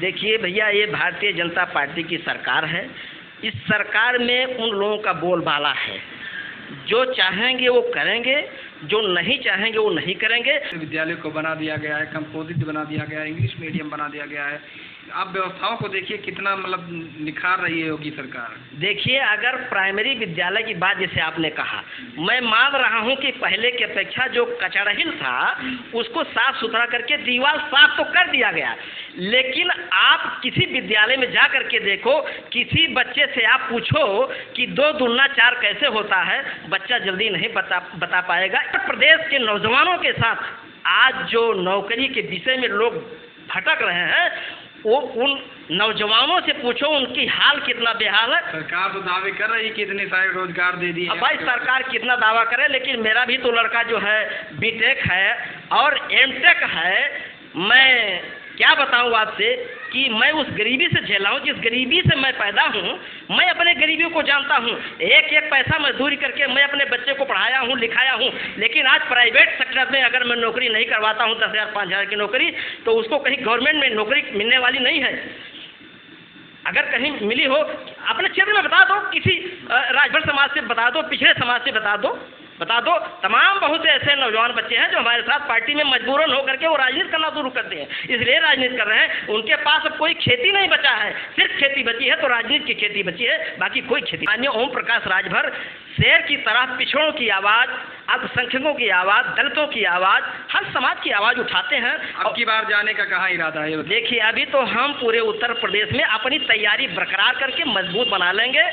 देखिए भैया, ये भारतीय जनता पार्टी की सरकार है। इस सरकार में उन लोगों का बोलबाला है, जो चाहेंगे वो करेंगे, जो नहीं चाहेंगे वो नहीं करेंगे। विद्यालय को बना दिया गया है, कंपोजिट बना दिया गया है, इंग्लिश मीडियम बना दिया गया है। आप व्यवस्थाओं को देखिए कितना मतलब निखार रही है योगी सरकार। देखिए, अगर प्राइमरी विद्यालय की बात जैसे आपने कहा, मैं मान रहा हूं कि पहले की अपेक्षा जो कचड़हिल था उसको साफ सुथरा करके दीवार साफ तो कर दिया गया, लेकिन आप किसी विद्यालय में जा करके देखो, किसी बच्चे से आप पूछो कि 2 दूना 4 कैसे होता है, बच्चा जल्दी नहीं बता पाएगा। प्रदेश के नौजवानों के साथ आज जो नौकरी के विषय में लोग भटक रहे हैं, वो उन नौजवानों से पूछो उनकी हाल कितना बेहाल है। सरकार तो दावे कर रही है कि इतने सारे रोजगार दे दिए। अब भाई सरकार कितना दावा करे, लेकिन मेरा भी तो लड़का जो है बीटेक है और एमटेक है। मैं क्या बताऊं आपसे कि मैं उस गरीबी से झेला हूं, जिस गरीबी से मैं पैदा हूं। मैं अपने गरीबियों को जानता हूं। एक एक पैसा मजदूरी करके मैं अपने बच्चे को पढ़ाया हूं, लिखाया हूं। लेकिन आज प्राइवेट सेक्टर में अगर मैं नौकरी नहीं करवाता हूं 10,000 5,000 की नौकरी, तो उसको कहीं गवर्नमेंट में नौकरी मिलने वाली नहीं है। अगर कहीं मिली हो, अपने क्षेत्र में बता दो, किसी राजभर समाज से बता दो, पिछड़े समाज से बता दो। तमाम बहुत से ऐसे नौजवान बच्चे हैं जो हमारे साथ पार्टी में मजबूरन होकर के वो राजनीति करना शुरू करते हैं, इसलिए राजनीति कर रहे हैं। उनके पास अब कोई खेती नहीं बचा है, सिर्फ खेती बची है तो राजनीति की खेती बची है, बाकी कोई खेती। माननीय ओम प्रकाश राजभर शेर की तरह पिछड़ों की आवाज़, अल्पसंख्यकों की आवाज़, दलितों की आवाज़, हर समाज की आवाज़ उठाते हैं। अब की बार जाने का कहाँ इरादा है? देखिए, अभी तो हम पूरे उत्तर प्रदेश में अपनी तैयारी बरकरार करके मजबूत बना लेंगे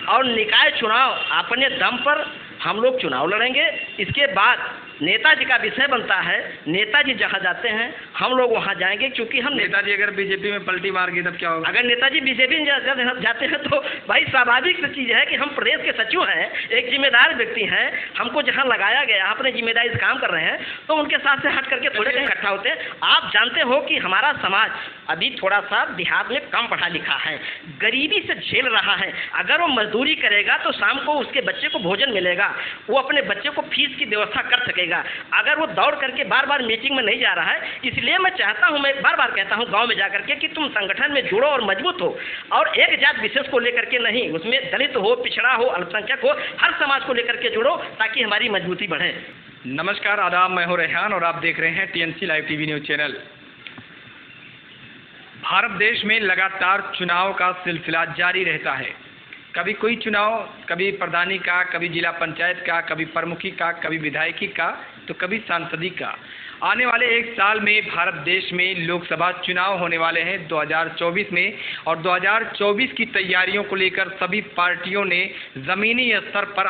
और निकाय चुनाव अपने दम पर हम लोग चुनाव लड़ेंगे। इसके बाद नेताजी का विषय बनता है, नेताजी जहाँ जाते हैं हम लोग वहाँ जाएंगे, क्योंकि हम नेताजी अगर बीजेपी में पलटी मार गई तब क्या होगा? अगर नेताजी बीजेपी में जाते हैं तो भाई स्वाभाविक सी चीज़ है कि हम प्रदेश के सचिव हैं, एक जिम्मेदार व्यक्ति हैं, हमको जहाँ लगाया गया अपने जिम्मेदारी से काम कर रहे हैं, तो उनके साथ से हट करके थोड़े कहीं इकट्ठा होते हैं। आप जानते हो कि हमारा समाज अभी थोड़ा सा बिहार में कम पढ़ा लिखा है, गरीबी से झेल रहा है। अगर वो मजदूरी करेगा तो शाम को उसके बच्चे को भोजन मिलेगा, वो अपने बच्चे को फीस की व्यवस्था कर सकेगा। अगर वो दौड़ करके बार बार मीटिंग में नहीं जा रहा है, इसलिए मैं चाहता हूं, मैं बार बार कहता हूं गांव में जाकर के कि तुम संगठन में जुड़ो और मजबूत हो, और एक जात विशेष को लेकर के नहीं, उसमें दलित हो, पिछड़ा हो, अल्पसंख्यक हो, हर समाज को लेकर के जुड़ो ताकि हमारी मजबूती बढ़े। नमस्कार, आदाब, मैं हूं रेहान और आप देख रहे हैं TNC live TV news channel. Bharat देश में लगातार चुनाव का सिलसिला जारी रहता है। कभी कोई चुनाव, कभी प्रधानी का, कभी जिला पंचायत का, कभी प्रमुखी का, कभी विधायकी का, तो कभी सांसदी का। आने वाले 1 साल में भारत देश में लोकसभा चुनाव होने वाले हैं 2024 में, और 2024 की तैयारियों को लेकर सभी पार्टियों ने ज़मीनी स्तर पर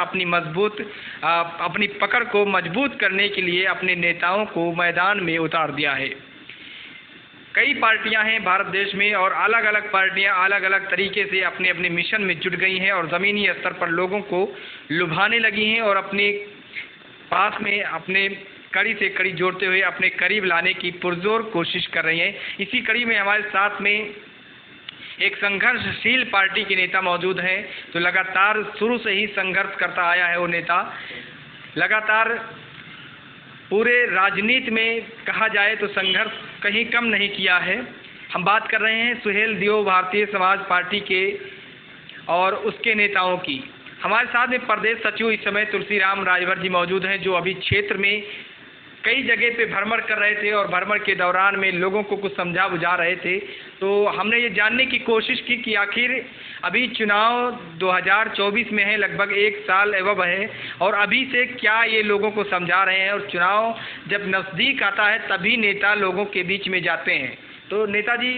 अपनी पकड़ को मजबूत करने के लिए अपने नेताओं को मैदान में उतार दिया है। कई पार्टियां हैं भारत देश में, और अलग अलग पार्टियां अलग अलग तरीके से अपने अपने मिशन में जुट गई हैं और ज़मीनी स्तर पर लोगों को लुभाने लगी हैं और अपने पास में अपने कड़ी से कड़ी जोड़ते हुए अपने करीब लाने की पुरजोर कोशिश कर रही हैं। इसी कड़ी में हमारे साथ में एक संघर्षशील पार्टी के नेता मौजूद हैं, तो लगातार शुरू से ही संघर्ष करता आया है वो नेता, लगातार पूरे राजनीति में कहा जाए तो संघर्ष कहीं कम नहीं किया है। हम बात कर रहे हैं सुहेल देव भारतीय समाज पार्टी के और उसके नेताओं की। हमारे साथ में प्रदेश सचिव इस समय तुलसीराम राजभर जी मौजूद हैं, जो अभी क्षेत्र में कई जगह पे भ्रमण कर रहे थे और भ्रमण के दौरान में लोगों को कुछ समझा बुझा रहे थे। तो हमने ये जानने की कोशिश की कि आखिर अभी चुनाव 2024 में है, लगभग 1 साल एवं है, और अभी से क्या ये लोगों को समझा रहे हैं, और चुनाव जब नज़दीक आता है तभी नेता लोगों के बीच में जाते हैं। तो नेताजी,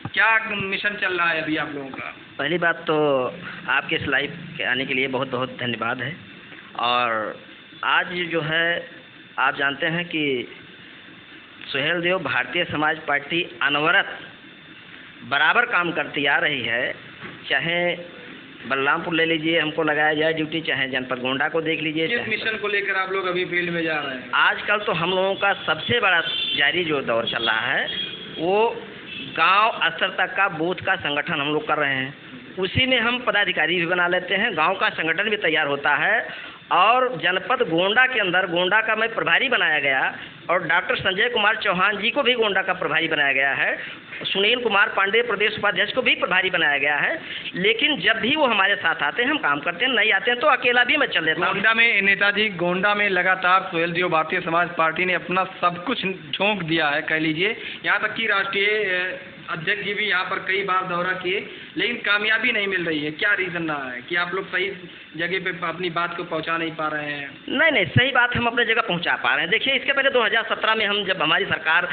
क्या मिशन चल रहा है अभी आप लोगों का? पहली बात तो आपके इस लाइव के आने के लिए बहुत बहुत धन्यवाद है। और आज जो है आप जानते हैं कि सुहेल देव भारतीय समाज पार्टी अनवरत बराबर काम करती आ रही है। चाहे बलरामपुर ले लीजिए, हमको लगाया जाए ड्यूटी, चाहे जनपद गोंडा को देख लीजिए। किस मिशन को लेकर आप लोग अभी फील्ड में जा रहे हैं? आजकल तो हम लोगों का सबसे बड़ा जारी जो दौर चल रहा है वो गांव स्तर तक का बूथ का संगठन हम लोग कर रहे हैं। उसी में हम पदाधिकारी भी बना लेते हैं, गांव का संगठन भी तैयार होता है और जनपद गोंडा के अंदर गोंडा का मैं प्रभारी बनाया गया और डॉक्टर संजय कुमार चौहान जी को भी गोंडा का प्रभारी बनाया गया है, सुनील कुमार पांडे प्रदेश उपाध्यक्ष को भी प्रभारी बनाया गया है। लेकिन जब भी वो हमारे साथ आते हैं हम काम करते हैं, नहीं आते हैं तो अकेला भी मैं चल लेता हूँ। गोंडा में नेताजी, गोंडा में लगातार सुहेलदेव भारतीय समाज पार्टी ने अपना सब कुछ झोंक दिया है कह लीजिए, यहाँ तक कि राष्ट्रीय अध्यक्ष जी भी यहाँ पर कई बार दौरा किए, लेकिन कामयाबी नहीं मिल रही है। क्या रीज़न रहा है कि आप लोग सही जगह पे अपनी बात को पहुँचा नहीं पा रहे हैं? नहीं, सही बात हम अपने जगह पहुंचा पा रहे हैं। देखिए, इसके पहले 2017 में हम जब हमारी सरकार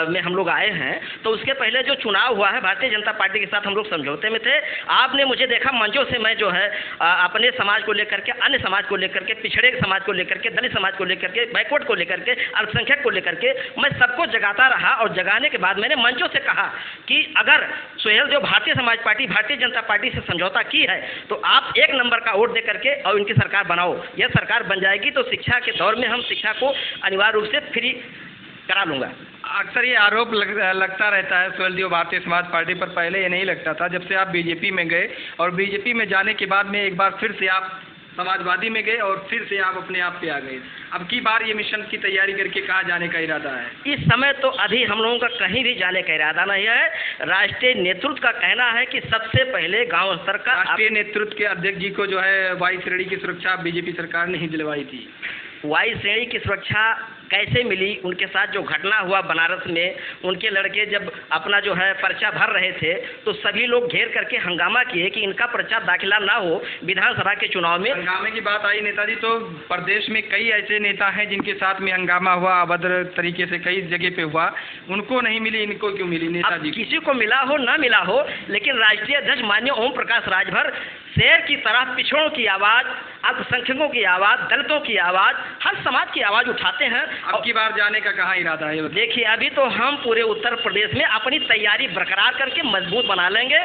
में हम लोग आए हैं तो उसके पहले जो चुनाव हुआ है भारतीय जनता पार्टी के साथ हम लोग समझौते में थे। आपने मुझे देखा मंचों से मैं जो है अपने समाज को लेकर के, अन्य समाज को लेकर के, पिछड़े समाज को लेकर के, दलित समाज को लेकर के, बैकवर्ड को लेकर के, अल्पसंख्यक को लेकर के मैं सबको जगाता रहा। और जगाने के बाद मैंने मंचों से कहा कि अगर सुहेलदेव भारतीय समाज पार्टी भारतीय जनता पार्टी से समझौता की है तो आप 1 नंबर का वोट दे करके और इनकी सरकार बनाओ। यह सरकार बन जाएगी तो शिक्षा के दौर में हम शिक्षा को अनिवार्य रूप से फ्री करा लूँगा। अक्सर ये आरोप लगता रहता है सुहेलदेव भारतीय समाज पार्टी पर, पहले ये नहीं लगता था, जब से आप बीजेपी में गए और बीजेपी में जाने के बाद में एक बार फिर से आप समाजवादी में गए और फिर से आप अपने आप पे आ गए। अब की बार ये मिशन की तैयारी करके कहाँ जाने का इरादा है? इस समय तो अभी हम लोगों का कहीं भी जाने का इरादा नहीं है। राष्ट्रीय नेतृत्व का कहना है कि सबसे पहले गांव स्तर का राष्ट्रीय नेतृत्व के अध्यक्ष जी को जो है वाई श्रेणी की सुरक्षा बीजेपी सरकार ने ही दिलवाई थी। वाई श्रेणी की सुरक्षा कैसे मिली? उनके साथ जो घटना हुआ बनारस में, उनके लड़के जब अपना जो है पर्चा भर रहे थे तो सभी लोग घेर करके हंगामा किए कि इनका पर्चा दाखिला ना हो विधानसभा के चुनाव में। हंगामे की बात आई नेताजी, तो प्रदेश में कई ऐसे नेता हैं जिनके साथ में हंगामा हुआ, अभद्र तरीके से कई जगह पे हुआ, उनको नहीं मिली, इनको क्यों मिली? नेताजी किसी को मिला हो ना मिला हो, लेकिन राष्ट्रीय अध्यक्ष माननीय ओम प्रकाश राजभर शेर की तरह पिछड़ों की आवाज़, अल्पसंख्यकों की आवाज़, दलितों की आवाज़, हर समाज की आवाज़ उठाते हैं। अब की बार जाने का कहाँ इरादा है? देखिए, अभी तो हम पूरे उत्तर प्रदेश में अपनी तैयारी बरकरार करके मजबूत बना लेंगे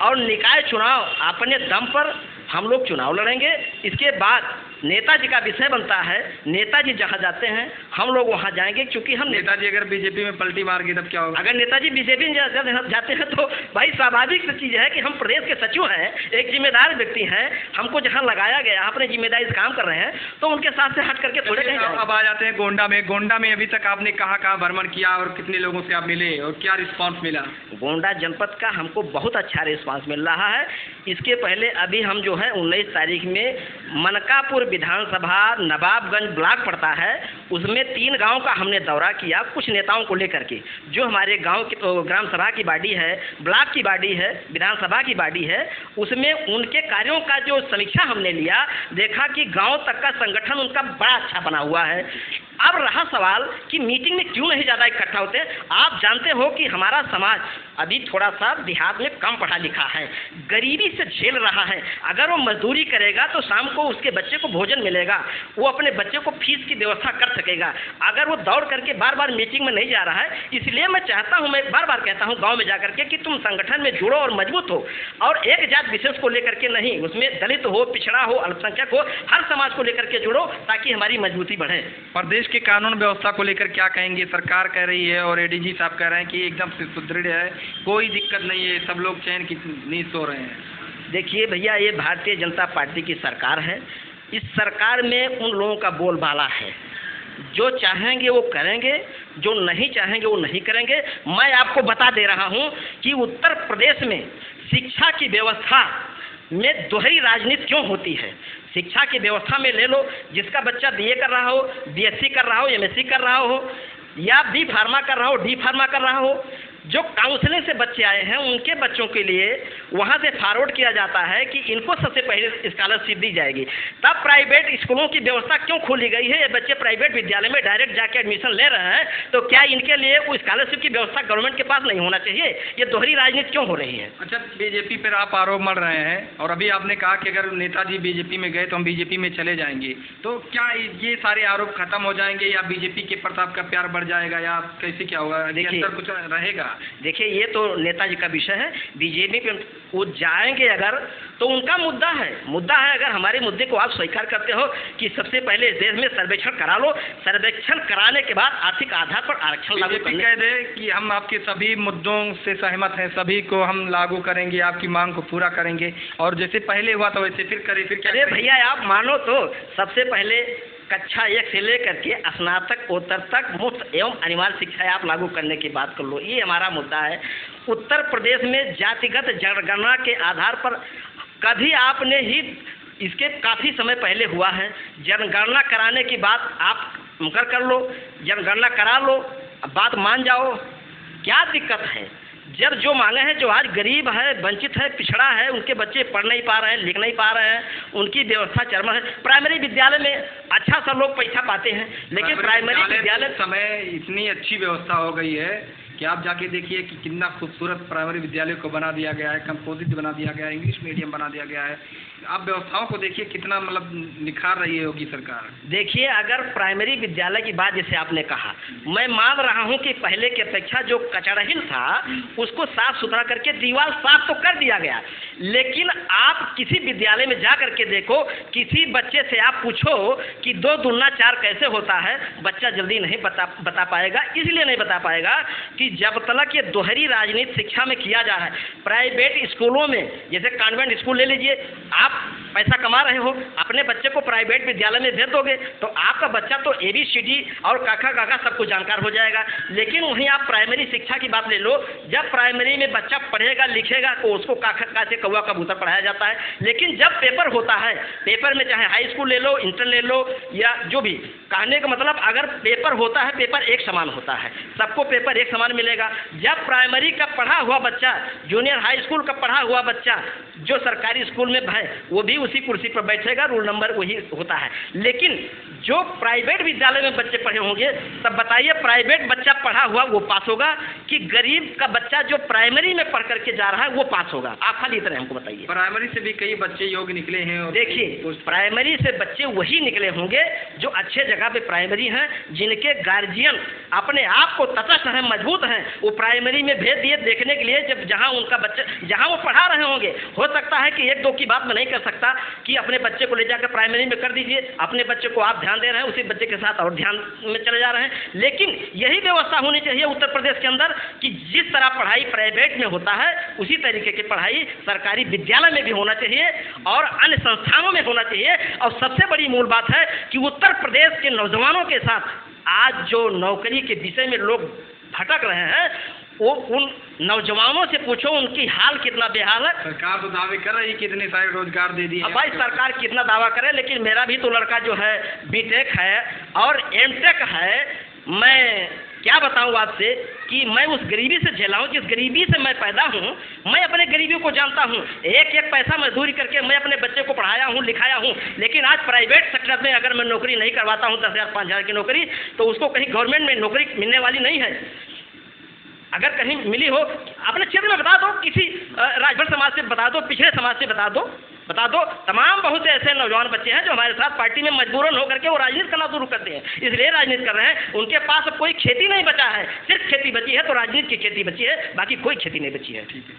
और निकाय चुनाव अपने दम पर हम लोग चुनाव लड़ेंगे। इसके बाद नेताजी का विषय बनता है, नेताजी जहाँ जाते हैं हम लोग वहाँ जाएंगे, क्योंकि हम नेताजी अगर बीजेपी में पलटी मार गई तब क्या होगा? अगर नेताजी बीजेपी में जाते हैं तो भाई स्वाभाविक सी चीज़ है कि हम प्रदेश के सचिव हैं, एक जिम्मेदार व्यक्ति हैं, हमको जहाँ लगाया गया अपने जिम्मेदारी से काम कर रहे हैं तो उनके साथ से हट करके थोड़े कहीं। अब आ जाते हैं गोंडा में। गोंडा में अभी तक आपने कहाँ भ्रमण किया और कितने लोगों से आप मिले और क्या रिस्पॉन्स मिला? गोंडा जनपद का हमको बहुत अच्छा रिस्पॉन्स मिल रहा है। इसके पहले अभी हम जो है 19 तारीख में मनकापुर विधानसभा नवाबगंज ब्लॉक पड़ता है, उसमें 3 गांव का हमने दौरा किया कुछ नेताओं को लेकर के। जो हमारे गांव की तो ग्राम सभा की बॉडी है, ब्लॉक की बॉडी है, विधानसभा की बॉडी है, उसमें उनके कार्यों का जो समीक्षा हमने लिया, देखा कि गांव तक का संगठन उनका बड़ा अच्छा बना हुआ है। अब रहा सवाल कि मीटिंग में क्यों नहीं ज़्यादा इकट्ठा होते। आप जानते हो कि हमारा समाज अभी थोड़ा सा देहात में कम पढ़ा लिखा है, गरीबी से झेल रहा है। अगर वो मजदूरी करेगा तो शाम को उसके बच्चे को भोजन मिलेगा, वो अपने बच्चे को फीस की व्यवस्था कर सकेगा। अगर वो दौड़ करके बार बार मीटिंग में नहीं जा रहा है, इसलिए मैं चाहता हूँ, मैं बार बार कहता हूँ गाँव में जा करके कि तुम संगठन में जुड़ो और मजबूत हो, और एक जात विशेष को लेकर के नहीं, उसमें दलित हो, पिछड़ा हो, अल्पसंख्यक हो, हर समाज को लेकर के जुड़ो ताकि हमारी मजबूती बढ़े। प्रदेश के कानून व्यवस्था को लेकर क्या कहेंगे? सरकार कह रही है और एडीजी साहब कह रहे हैं कि एकदम से सुदृढ़ है, कोई दिक्कत नहीं है, सब लोग चैन की नींद सो रहे हैं। देखिए भैया, ये भारतीय जनता पार्टी की सरकार है। इस सरकार में उन लोगों का बोलबाला है, जो चाहेंगे वो करेंगे, जो नहीं चाहेंगे वो नहीं करेंगे। मैं आपको बता दे रहा हूँ कि उत्तर प्रदेश में शिक्षा की व्यवस्था में दोहरी राजनीति क्यों होती है। शिक्षा की व्यवस्था में ले लो, जिसका बच्चा बीए कर रहा हो, बीएससी कर रहा हो, एमएससी कर रहा हो, या बी फार्मा कर रहा हो, डी फार्मा कर रहा हो, जो काउंसलिंग से बच्चे आए हैं उनके बच्चों के लिए वहाँ से फॉरवर्ड किया जाता है कि इनको सबसे पहले स्कॉलरशिप दी जाएगी। तब प्राइवेट स्कूलों की व्यवस्था क्यों खोली गई है? ये बच्चे प्राइवेट विद्यालय में डायरेक्ट जाके एडमिशन ले रहे हैं, तो क्या इनके लिए वो स्कॉलरशिप की व्यवस्था गवर्नमेंट के पास नहीं होना चाहिए? ये दोहरी राजनीति क्यों हो रही है? अच्छा, बीजेपी पर आप आरोप मढ़ रहे हैं और अभी आपने कहा कि अगर नेताजी बीजेपी में गए तो हम बीजेपी में चले जाएंगे, तो क्या ये सारे आरोप खत्म हो जाएंगे या बीजेपी के प्रति आपका प्यार बढ़ जाएगा या कैसे क्या होगा? देखिए, कुछ रहेगा? देखिए ये तो नेताजी का विषय है, बीजेपी पे वो जाएंगे अगर तो उनका मुद्दा है अगर हमारे मुद्दे को आप स्वीकार करते हो कि सबसे पहले इस देश में सर्वेक्षण करा लो, सर्वेक्षण कराने के बाद आर्थिक आधार पर आरक्षण लागू बीजेपी कह दे कि हम आपके सभी मुद्दों से सहमत हैं, सभी को हम लागू करेंगे, आपकी मांग को पूरा करेंगे, और जैसे पहले हुआ था वैसे फिर करें, फिर क्या? अरे भैया आप मानो तो सबसे पहले कक्षा 1 से लेकर के स्नातक उत्तर तक मुफ्त एवं अनिवार्य शिक्षा आप लागू करने की बात कर लो, ये हमारा मुद्दा है। उत्तर प्रदेश में जातिगत जनगणना के आधार पर कभी आपने ही इसके काफ़ी समय पहले हुआ है, जनगणना कराने की बात आप मुकर कर लो, जनगणना करा लो, बात मान जाओ, क्या दिक्कत है? जब जो मांगे हैं, जो आज गरीब है, वंचित है, पिछड़ा है, उनके बच्चे पढ़ नहीं पा रहे हैं, लिख नहीं पा रहे हैं, उनकी व्यवस्था चरमर है। प्राइमरी विद्यालय में अच्छा सा लोग पैसा पाते हैं, लेकिन प्राइमरी विद्यालय समय इतनी अच्छी व्यवस्था हो गई है कि आप जाके देखिए कि कितना खूबसूरत प्राइमरी विद्यालय को बना दिया गया है, कंपोजिट बना दिया गया है, इंग्लिश मीडियम बना दिया गया है। आप व्यवस्थाओं को देखिए कितना मतलब निखार रही है योगी सरकार। देखिए अगर प्राइमरी विद्यालय की बात जैसे आपने कहा, मैं मान रहा हूं कि पहले की अपेक्षा जो कचड़हिल था उसको साफ सुथरा करके दीवार साफ तो कर दिया गया, लेकिन आप किसी विद्यालय में जा करके देखो, किसी बच्चे से आप पूछो कि 2 दूना 4 कैसे होता है, बच्चा जल्दी नहीं बता पाएगा। इसलिए नहीं बता पाएगा कि जब तक ये दोहरी राजनीति शिक्षा में किया जा रहा है। प्राइवेट स्कूलों में जैसे कॉन्वेंट स्कूल ले लीजिए, आप पैसा कमा रहे हो, अपने बच्चे को प्राइवेट विद्यालय में भेज दोगे तो आपका बच्चा तो ABCD और काका काका सब कुछ जानकार हो जाएगा। लेकिन वहीं आप प्राइमरी शिक्षा की बात ले लो, जब प्राइमरी में बच्चा पढ़ेगा लिखेगा तो उसको काका का से कौवा कबूतर पढ़ाया जाता है, लेकिन जब पेपर होता है, पेपर में चाहे हाई स्कूल ले लो, इंटर ले लो या जो भी, कहने का मतलब अगर पेपर होता है, पेपर एक समान होता है, सबको पेपर एक समान मिलेगा। जब प्राइमरी का पढ़ा हुआ बच्चा, जूनियर हाई स्कूल का पढ़ा हुआ बच्चा जो सरकारी स्कूल में है वो भी उसी कुर्सी पर बैठेगा, रोल नंबर वही होता है। लेकिन जो प्राइवेट विद्यालय में बच्चे पढ़े होंगे, तब बताइए प्राइवेट बच्चा पढ़ा हुआ वो पास होगा कि गरीब का बच्चा जो प्राइमरी में पढ़ करके जा रहा है वो पास होगा? आप खाली इतना हमको बताइए। प्राइमरी से भी कई बच्चे योग्य निकले हैं। और देखिए प्राइमरी से बच्चे वही निकले होंगे जो अच्छे जगह पे प्राइमरी हैं, जिनके गार्जियन अपने आप को तटस्थ हैं, मजबूत हैं, वो प्राइमरी में भेज दिए देखने के लिए, जब जहाँ उनका बच्चा जहाँ वो पढ़ा रहे होंगे। हो सकता है कि 1-2 की बात में नहीं कर सकता कि अपने बच्चे को ले जाकर प्राइमरी में कर दीजिए, अपने बच्चे को आप ध्यान दे रहे हैं, उसी बच्चे के साथ और ध्यान में चले जा रहे हैं। लेकिन यही व्यवस्था होनी चाहिए उत्तर प्रदेश के अंदर कि जिस तरह पढ़ाई प्राइवेट में होता है उसी तरीके की पढ़ाई सरकारी विद्यालय में भी होना चाहिए और अन्य संस्थानों में होना चाहिए। और सबसे बड़ी मूल बात है कि उत्तर प्रदेश के नौजवानों के साथ आज जो नौकरी के विषय में लोग भटक रहे हैं, वो उन नौजवानों से पूछो उनकी हाल कितना बेहाल है। सरकार तो दावे कर रही है कि इतने सारे रोजगार दे दिए। अब भाई सरकार कितना दावा करे, लेकिन मेरा भी तो लड़का जो है बीटेक है और एमटेक है। मैं क्या बताऊं आपसे कि मैं उस गरीबी से झेला हूं, जिस गरीबी से मैं पैदा हूं, मैं अपने गरीबी को जानता हूं। एक पैसा मजदूरी करके मैं अपने बच्चे को पढ़ाया हूं, लिखाया हूं। लेकिन आज प्राइवेट सेक्टर में अगर मैं नौकरी नहीं करवाता हूं 10,000 5,000 की नौकरी, तो उसको कहीं गवर्नमेंट में नौकरी मिलने वाली नहीं है। अगर कहीं मिली हो अपने क्षेत्र में बता दो, किसी राजभर समाज से बता दो, पिछड़े समाज से बता दो। तमाम बहुत से ऐसे नौजवान बच्चे हैं जो हमारे साथ पार्टी में मजबूरन होकर के वो राजनीति करना शुरू करते हैं, इसलिए राजनीति कर रहे हैं। उनके पास अब कोई खेती नहीं बचा है, सिर्फ खेती बची है तो राजनीति की खेती बची है, बाकी कोई खेती नहीं बची है। ठीक है।